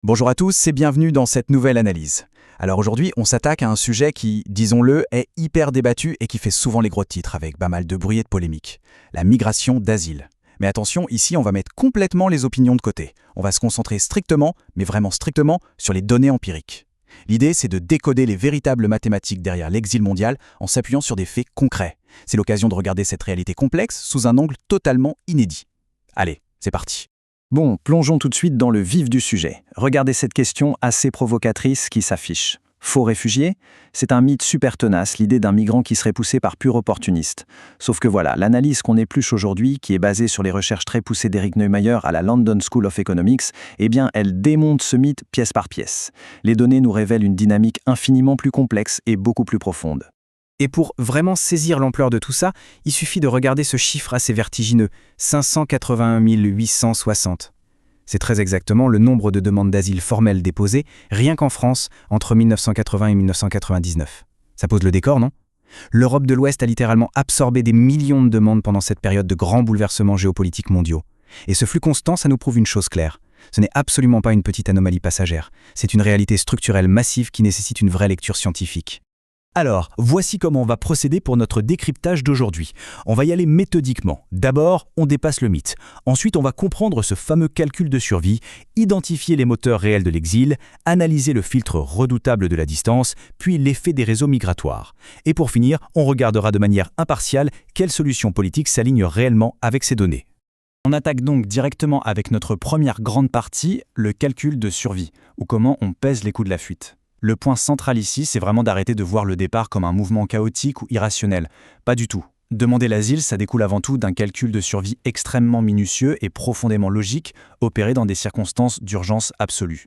Bonjour à tous et bienvenue dans cette nouvelle analyse. Alors aujourd'hui, on s'attaque à un sujet qui, disons-le, est hyper débattu et qui fait souvent les gros titres avec pas mal de bruit et de polémiques. La migration d'asile. Mais attention, ici on va mettre complètement les opinions de côté. On va se concentrer strictement, mais vraiment strictement, sur les données empiriques. L'idée, c'est de décoder les véritables mathématiques derrière l'exil mondial en s'appuyant sur des faits concrets. C'est l'occasion de regarder cette réalité complexe sous un angle totalement inédit. Allez, c'est parti. Bon, plongeons tout de suite dans le vif du sujet. Regardez cette question assez provocatrice qui s'affiche. Faux réfugiés? C'est un mythe super tenace, l'idée d'un migrant qui serait poussé par pur opportuniste. Sauf que voilà, l'analyse qu'on épluche aujourd'hui, qui est basée sur les recherches très poussées d'Eric Neumayer à la London School of Economics, eh bien, elle démonte ce mythe pièce par pièce. Les données nous révèlent une dynamique infiniment plus complexe et beaucoup plus profonde. Et pour vraiment saisir l'ampleur de tout ça, il suffit de regarder ce chiffre assez vertigineux, 581 860. C'est très exactement le nombre de demandes d'asile formelles déposées, rien qu'en France, entre 1980 et 1999. Ça pose le décor, non? L'Europe de l'Ouest a littéralement absorbé des millions de demandes pendant cette période de grands bouleversements géopolitiques mondiaux. Et ce flux constant, ça nous prouve une chose claire. Ce n'est absolument pas une petite anomalie passagère. C'est une réalité structurelle massive qui nécessite une vraie lecture scientifique. Alors, voici comment on va procéder pour notre décryptage d'aujourd'hui. On va y aller méthodiquement. D'abord, on dépasse le mythe. Ensuite, on va comprendre ce fameux calcul de survie, identifier les moteurs réels de l'exil, analyser le filtre redoutable de la distance, puis l'effet des réseaux migratoires. Et pour finir, on regardera de manière impartiale quelles solutions politiques s'alignent réellement avec ces données. On attaque donc directement avec notre première grande partie, le calcul de survie, ou comment on pèse les coûts de la fuite. Le point central ici, c'est vraiment d'arrêter de voir le départ comme un mouvement chaotique ou irrationnel. Pas du tout. Demander l'asile, ça découle avant tout d'un calcul de survie extrêmement minutieux et profondément logique, opéré dans des circonstances d'urgence absolue.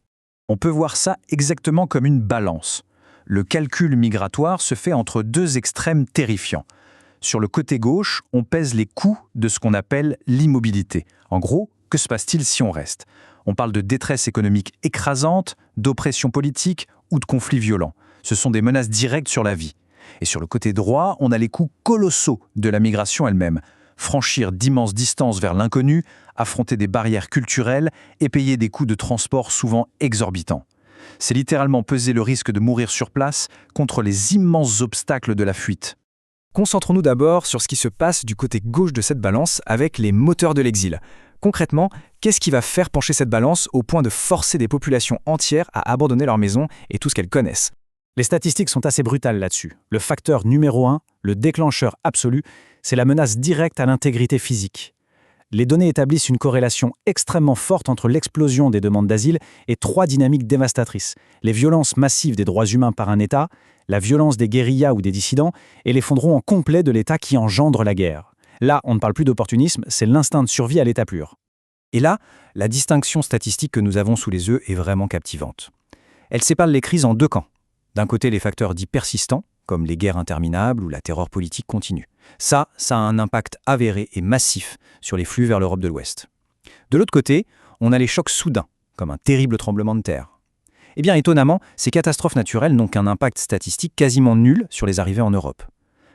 On peut voir ça exactement comme une balance. Le calcul migratoire se fait entre deux extrêmes terrifiants. Sur le côté gauche, on pèse les coûts de ce qu'on appelle l'immobilité. En gros, que se passe-t-il si on reste ? On parle de détresse économique écrasante, d'oppression politique ou de conflits violents. Ce sont des menaces directes sur la vie. Et sur le côté droit, on a les coûts colossaux de la migration elle-même. Franchir d'immenses distances vers l'inconnu, affronter des barrières culturelles et payer des coûts de transport souvent exorbitants. C'est littéralement peser le risque de mourir sur place contre les immenses obstacles de la fuite. Concentrons-nous d'abord sur ce qui se passe du côté gauche de cette balance avec les moteurs de l'exil. Concrètement, qu'est-ce qui va faire pencher cette balance au point de forcer des populations entières à abandonner leur maison et tout ce qu'elles connaissent? Les statistiques sont assez brutales là-dessus. Le facteur numéro 1, le déclencheur absolu, c'est la menace directe à l'intégrité physique. Les données établissent une corrélation extrêmement forte entre l'explosion des demandes d'asile et trois dynamiques dévastatrices. Les violences massives des droits humains par un État, la violence des guérillas ou des dissidents et l'effondrement complet de l'État qui engendre la guerre. Là, on ne parle plus d'opportunisme, c'est l'instinct de survie à l'état pur. Et là, la distinction statistique que nous avons sous les yeux est vraiment captivante. Elle sépare les crises en deux camps. D'un côté, les facteurs dits persistants, comme les guerres interminables ou la terreur politique continue. Ça a un impact avéré et massif sur les flux vers l'Europe de l'Ouest. De l'autre côté, on a les chocs soudains, comme un terrible tremblement de terre. Eh bien, étonnamment, ces catastrophes naturelles n'ont qu'un impact statistique quasiment nul sur les arrivées en Europe.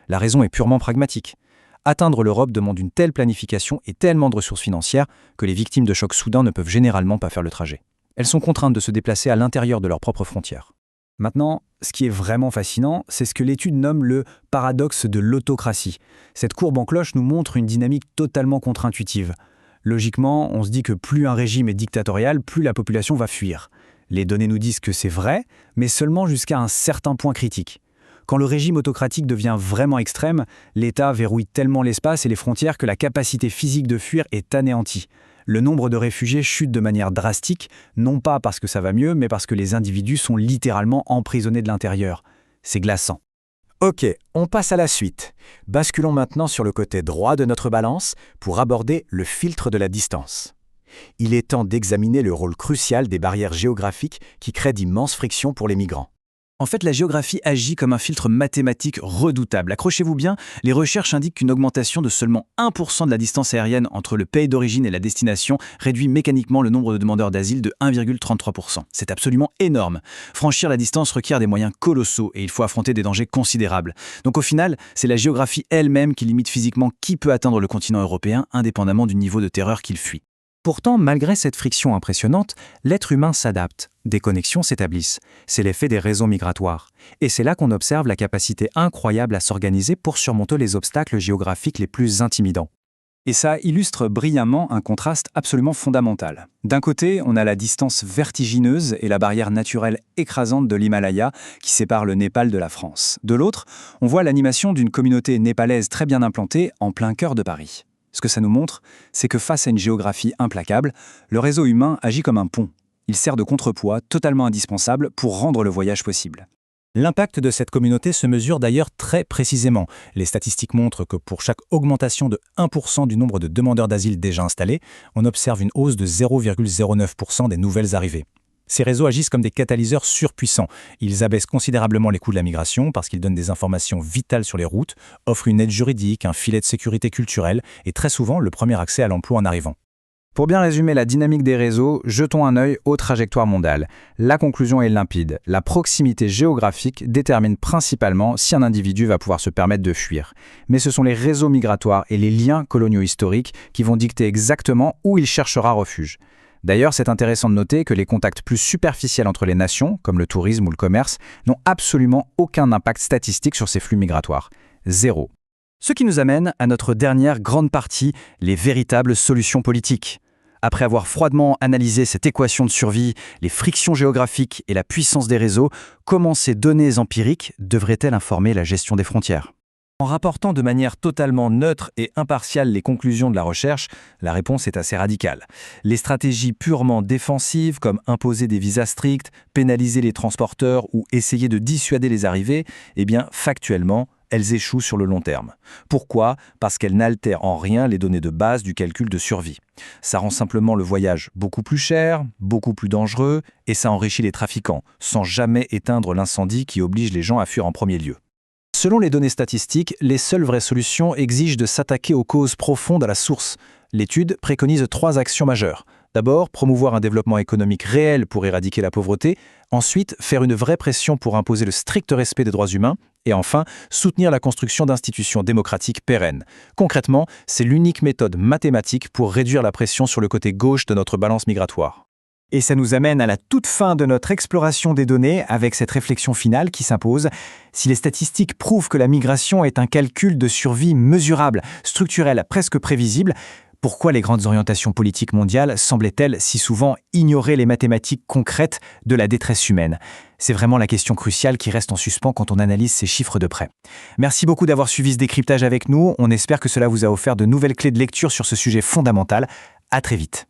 La raison est purement pragmatique. Atteindre l'Europe demande une telle planification et tellement de ressources financières que les victimes de chocs soudains ne peuvent généralement pas faire le trajet. Elles sont contraintes de se déplacer à l'intérieur de leurs propres frontières. Maintenant, ce qui est vraiment fascinant, c'est ce que l'étude nomme le paradoxe de l'autocratie. Cette courbe en cloche nous montre une dynamique totalement contre-intuitive. Logiquement, on se dit que plus un régime est dictatorial, plus la population va fuir. Les données nous disent que c'est vrai, mais seulement jusqu'à un certain point critique. Quand le régime autocratique devient vraiment extrême, l'État verrouille tellement l'espace et les frontières que la capacité physique de fuir est anéantie. Le nombre de réfugiés chute de manière drastique, non pas parce que ça va mieux, mais parce que les individus sont littéralement emprisonnés de l'intérieur. C'est glaçant. Ok, on passe à la suite. Basculons maintenant sur le côté droit de notre balance pour aborder le filtre de la distance. Il est temps d'examiner le rôle crucial des barrières géographiques qui créent d'immenses frictions pour les migrants. En fait, la géographie agit comme un filtre mathématique redoutable. Accrochez-vous bien, les recherches indiquent qu'une augmentation de seulement 1% de la distance aérienne entre le pays d'origine et la destination réduit mécaniquement le nombre de demandeurs d'asile de 1,33%. C'est absolument énorme. Franchir la distance requiert des moyens colossaux et il faut affronter des dangers considérables. Donc au final, c'est la géographie elle-même qui limite physiquement qui peut atteindre le continent européen indépendamment du niveau de terreur qu'il fuit. Pourtant, malgré cette friction impressionnante, l'être humain s'adapte, des connexions s'établissent. C'est l'effet des réseaux migratoires. Et c'est là qu'on observe la capacité incroyable à s'organiser pour surmonter les obstacles géographiques les plus intimidants. Et ça illustre brillamment un contraste absolument fondamental. D'un côté, on a la distance vertigineuse et la barrière naturelle écrasante de l'Himalaya qui sépare le Népal de la France. De l'autre, on voit l'animation d'une communauté népalaise très bien implantée en plein cœur de Paris. Ce que ça nous montre, c'est que face à une géographie implacable, le réseau humain agit comme un pont. Il sert de contrepoids totalement indispensable pour rendre le voyage possible. L'impact de cette communauté se mesure d'ailleurs très précisément. Les statistiques montrent que pour chaque augmentation de 1% du nombre de demandeurs d'asile déjà installés, on observe une hausse de 0,09% des nouvelles arrivées. Ces réseaux agissent comme des catalyseurs surpuissants. Ils abaissent considérablement les coûts de la migration parce qu'ils donnent des informations vitales sur les routes, offrent une aide juridique, un filet de sécurité culturelle et très souvent le premier accès à l'emploi en arrivant. Pour bien résumer la dynamique des réseaux, jetons un œil aux trajectoires mondiales. La conclusion est limpide. La proximité géographique détermine principalement si un individu va pouvoir se permettre de fuir. Mais ce sont les réseaux migratoires et les liens coloniaux historiques qui vont dicter exactement où il cherchera refuge. D'ailleurs, c'est intéressant de noter que les contacts plus superficiels entre les nations, comme le tourisme ou le commerce, n'ont absolument aucun impact statistique sur ces flux migratoires. Zéro. Ce qui nous amène à notre dernière grande partie, les véritables solutions politiques. Après avoir froidement analysé cette équation de survie, les frictions géographiques et la puissance des réseaux, comment ces données empiriques devraient-elles informer la gestion des frontières ? En rapportant de manière totalement neutre et impartiale les conclusions de la recherche, la réponse est assez radicale. Les stratégies purement défensives, comme imposer des visas stricts, pénaliser les transporteurs ou essayer de dissuader les arrivées, factuellement, elles échouent sur le long terme. Pourquoi ? Parce qu'elles n'altèrent en rien les données de base du calcul de survie. Ça rend simplement le voyage beaucoup plus cher, beaucoup plus dangereux, et ça enrichit les trafiquants, sans jamais éteindre l'incendie qui oblige les gens à fuir en premier lieu. Selon les données statistiques, les seules vraies solutions exigent de s'attaquer aux causes profondes à la source. L'étude préconise 3 actions majeures. D'abord, promouvoir un développement économique réel pour éradiquer la pauvreté. Ensuite, faire une vraie pression pour imposer le strict respect des droits humains. Et enfin, soutenir la construction d'institutions démocratiques pérennes. Concrètement, c'est l'unique méthode mathématique pour réduire la pression sur le côté gauche de notre balance migratoire. Et ça nous amène à la toute fin de notre exploration des données avec cette réflexion finale qui s'impose. Si les statistiques prouvent que la migration est un calcul de survie mesurable, structurel, presque prévisible, pourquoi les grandes orientations politiques mondiales semblaient-elles si souvent ignorer les mathématiques concrètes de la détresse humaine ? C'est vraiment la question cruciale qui reste en suspens quand on analyse ces chiffres de près. Merci beaucoup d'avoir suivi ce décryptage avec nous. On espère que cela vous a offert de nouvelles clés de lecture sur ce sujet fondamental. À très vite.